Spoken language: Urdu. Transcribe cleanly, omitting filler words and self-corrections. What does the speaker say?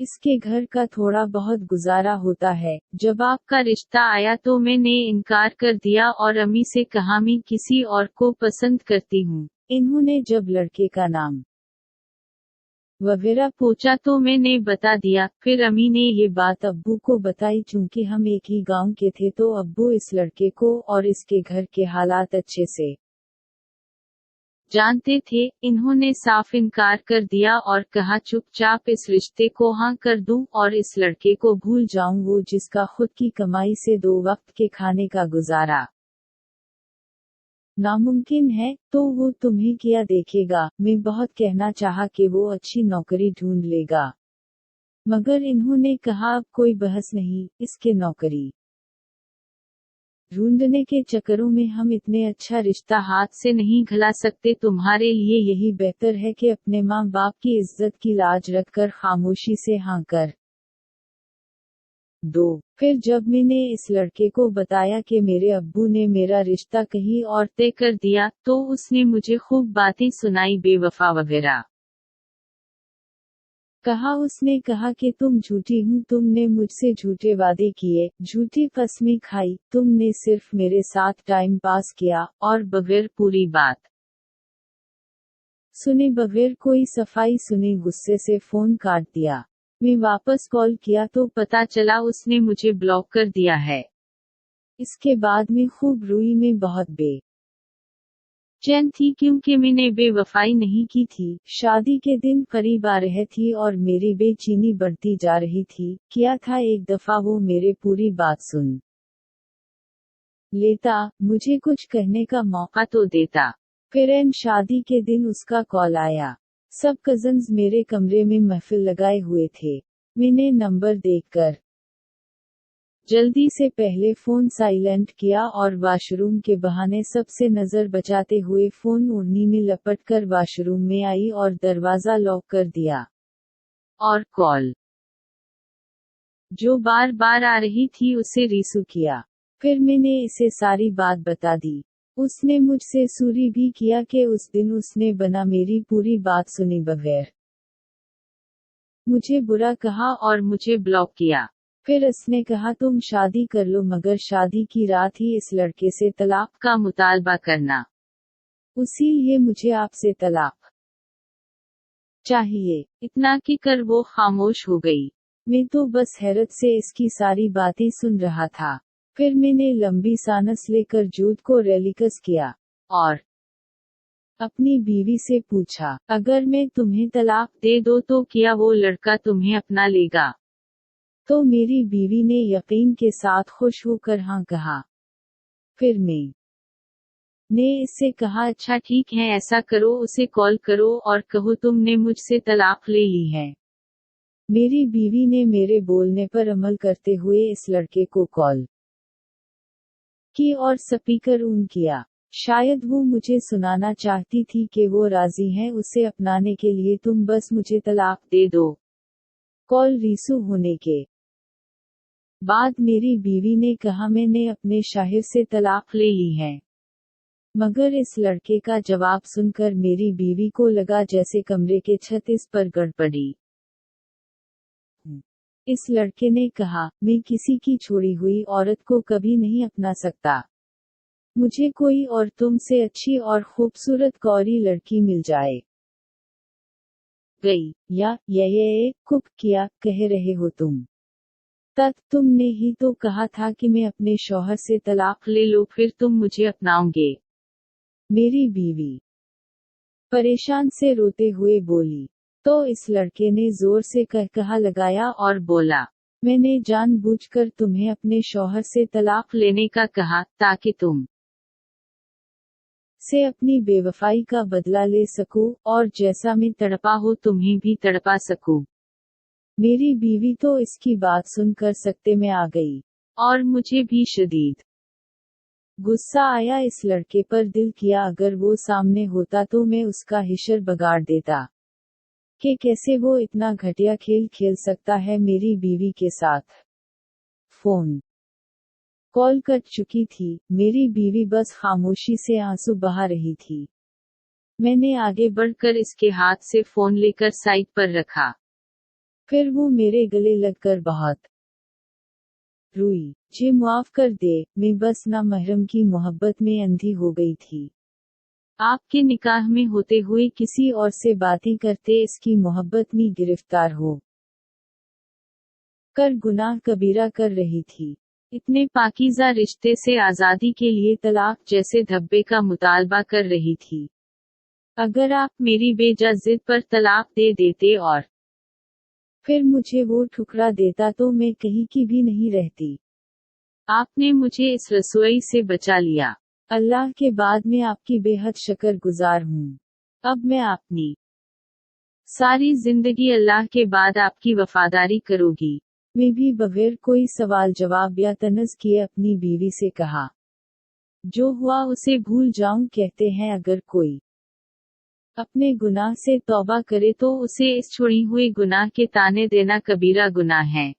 اس کے گھر کا تھوڑا بہت گزارا ہوتا ہے۔ جب آپ کا رشتہ آیا تو میں نے انکار کر دیا اور امی سے کہا میں کسی اور کو پسند کرتی ہوں۔ انہوں نے جب لڑکے کا نام وغیرہ پوچھا تو میں نے بتا دیا۔ پھر امی نے یہ بات ابو کو بتائی۔ چونکہ ہم ایک ہی گاؤں کے تھے تو ابو اس لڑکے کو اور اس کے گھر کے حالات اچھے سے جانتے تھے۔ انہوں نے صاف انکار کر دیا اور کہا چپ چاپ اس رشتے کو ہاں کر دوں اور اس لڑکے کو بھول جاؤں، وہ جس کا خود کی کمائی سے 2 وقت کے کھانے کا گزارا ناممکن ہے، تو وہ تمہیں کیا دیکھے گا۔ میں بہت کہنا چاہا کہ وہ اچھی نوکری ڈھونڈ لے گا، مگر انہوں نے کہا اب کوئی بحث نہیں، اس کے نوکری ڈھونڈنے کے چکروں میں ہم اتنے اچھا رشتہ ہاتھ سے نہیں گھلا سکتے۔ تمہارے لیے یہی بہتر ہے کہ اپنے ماں باپ کی عزت کی لاج رکھ کر خاموشی سے ہاں کر دو۔ پھر جب میں نے اس لڑکے کو بتایا کہ میرے ابو نے میرا رشتہ کہیں اور طے کر دیا، تو اس نے مجھے خوب باتیں سنائی، بے وفا وغیرہ کہا۔ اس نے کہا کہ تم جھوٹی ہوں، تم نے مجھ سے جھوٹے وعدے کیے، جھوٹی قسمیں کھائی، تم نے صرف میرے ساتھ ٹائم پاس کیا، اور بغیر پوری بات سنے، بغیر کوئی صفائی سنے غصے سے فون کاٹ دیا۔ میں واپس کال کیا تو پتا چلا اس نے مجھے بلاک کر دیا ہے۔ اس کے بعد میں خوب روئی، میں بہت بے چین تھی کیونکہ میں نے بے وفائی نہیں کی تھی۔ شادی کے دن قریب آ رہے تھی اور میری بے چینی بڑھتی جا رہی تھی۔ کیا تھا ایک دفعہ وہ میرے پوری بات سن لیتا، مجھے کچھ کہنے کا موقع تو دیتا۔ پھر شادی کے دن اس کا کال آیا۔ سب کزنز میرے کمرے میں محفل لگائے ہوئے تھے۔ میں نے نمبر دیکھ کر جلدی سے پہلے فون سائلنٹ کیا اور واش روم کے بہانے سب سے نظر بچاتے ہوئے فون اوڑھنی میں لپٹ کر واش روم میں آئی اور دروازہ لاک کر دیا۔ اور کال جو بار بار آ رہی تھی اسے ریسیو کیا۔ پھر میں نے اسے ساری بات بتا دی۔ اس نے مجھ سے سوری بھی کیا کہ اس دن اس نے بنا میری پوری بات سنے بغیر مجھے برا کہا اور مجھے بلاک کیا۔ پھر اس نے کہا تم شادی کر لو، مگر شادی کی رات ہی اس لڑکے سے طلاق کا مطالبہ کرنا، اسی لیے مجھے آپ سے طلاق چاہیے۔ اتنا کہ کر وہ خاموش ہو گئی۔ میں تو بس حیرت سے اس کی ساری باتیں سن رہا تھا۔ پھر میں نے لمبی سانس لے کر جوت کو ریلیکس کیا اور اپنی بیوی سے پوچھا، اگر میں تمہیں طلاق دے دو تو کیا وہ لڑکا تمہیں اپنا لے گا؟ تو میری بیوی نے یقین کے ساتھ خوش ہو کر ہاں کہا۔ پھر میں نے اس سے کہا اچھا ٹھیک ہے، ایسا کرو، اسے کال کرو اور کہو تم نے مجھ سے طلاق لے لی ہے۔ میری بیوی نے میرے بولنے پر عمل کرتے ہوئے اس لڑکے کو کال کی اور سپیکر آن کیا۔ شاید وہ مجھے سنانا چاہتی تھی کہ وہ راضی ہیں اسے اپنانے کے لیے، تم بس مجھے طلاق دے دو۔ کال ریسیو ہونے کے بعد میری بیوی نے کہا میں نے اپنے شوہر سے طلاق لے لی ہے، مگر اس لڑکے کا جواب سن کر میری بیوی کو لگا جیسے کمرے کے چھت اس پر گڑبڑی۔ اس لڑکے نے کہا میں کسی کی چھوڑی ہوئی عورت کو کبھی نہیں اپنا سکتا، مجھے کوئی اور تم سے اچھی اور خوبصورت کوری لڑکی مل جائے گئی، یا یہ کک کیا کہہ رہے ہو تم نے ہی تو کہا تھا کہ میں اپنے شوہر سے طلاق لے لو پھر تم مجھے اپناؤں گے۔ میری بیوی پریشان سے روتے ہوئے بولی۔ تو اس لڑکے نے زور سے کہا لگایا اور بولا میں نے جان بوجھ کر تمہیں اپنے شوہر سے طلاق لینے کا کہا تاکہ تم سے اپنی بے وفائی کا بدلہ لے سکوں اور جیسا میں تڑپا ہو تمہیں بھی تڑپا سکوں۔ میری بیوی تو اس کی بات سن کر سکتے میں آ گئی اور مجھے بھی شدید غصہ آیا اس لڑکے پر۔ دل کیا اگر وہ سامنے ہوتا تو میں اس کا حشر بگاڑ دیتا کہ کیسے وہ اتنا گھٹیا کھیل کھیل سکتا ہے میری بیوی کے ساتھ۔ فون کال کٹ چکی تھی، میری بیوی بس خاموشی سے آنسو بہا رہی تھی۔ میں نے آگے بڑھ کر اس کے ہاتھ سے فون لے کر سائڈ پر رکھا۔ پھر وہ میرے گلے لگ کر بہت روئی. مجھے معاف کر دے، میں بس نامحرم کی محبت میں اندھی ہو گئی تھی. آپ کے نکاح میں ہوتے ہوئے کسی اور سے باتیں کرتے اس کی محبت میں گرفتار ہو کر گناہ کبیرہ کر رہی تھی. اتنے پاکیزہ رشتے سے آزادی کے لیے طلاق جیسے دھبے کا مطالبہ کر رہی تھی. اگر آپ میری بے جا ضد پر طلاق دے دیتے اور پھر مجھے وہ ٹھکرا دیتا تو میں کہیں کی بھی نہیں رہتی. آپ نے مجھے اس رسوئی سے بچا لیا. اللہ کے بعد میں آپ کی بے حد شکر گزار ہوں. اب میں اپنی ساری زندگی اللہ کے بعد آپ کی وفاداری کروں گی. میں بھی بغیر کوئی سوال جواب یا طنز کیے اپنی بیوی سے کہا. جو ہوا اسے بھول جاؤں. کہتے ہیں اگر کوئی اپنے گناہ سے توبہ کرے تو اسے اس چھوڑی ہوئی گناہ کے تانے دینا کبیرہ گناہ ہے.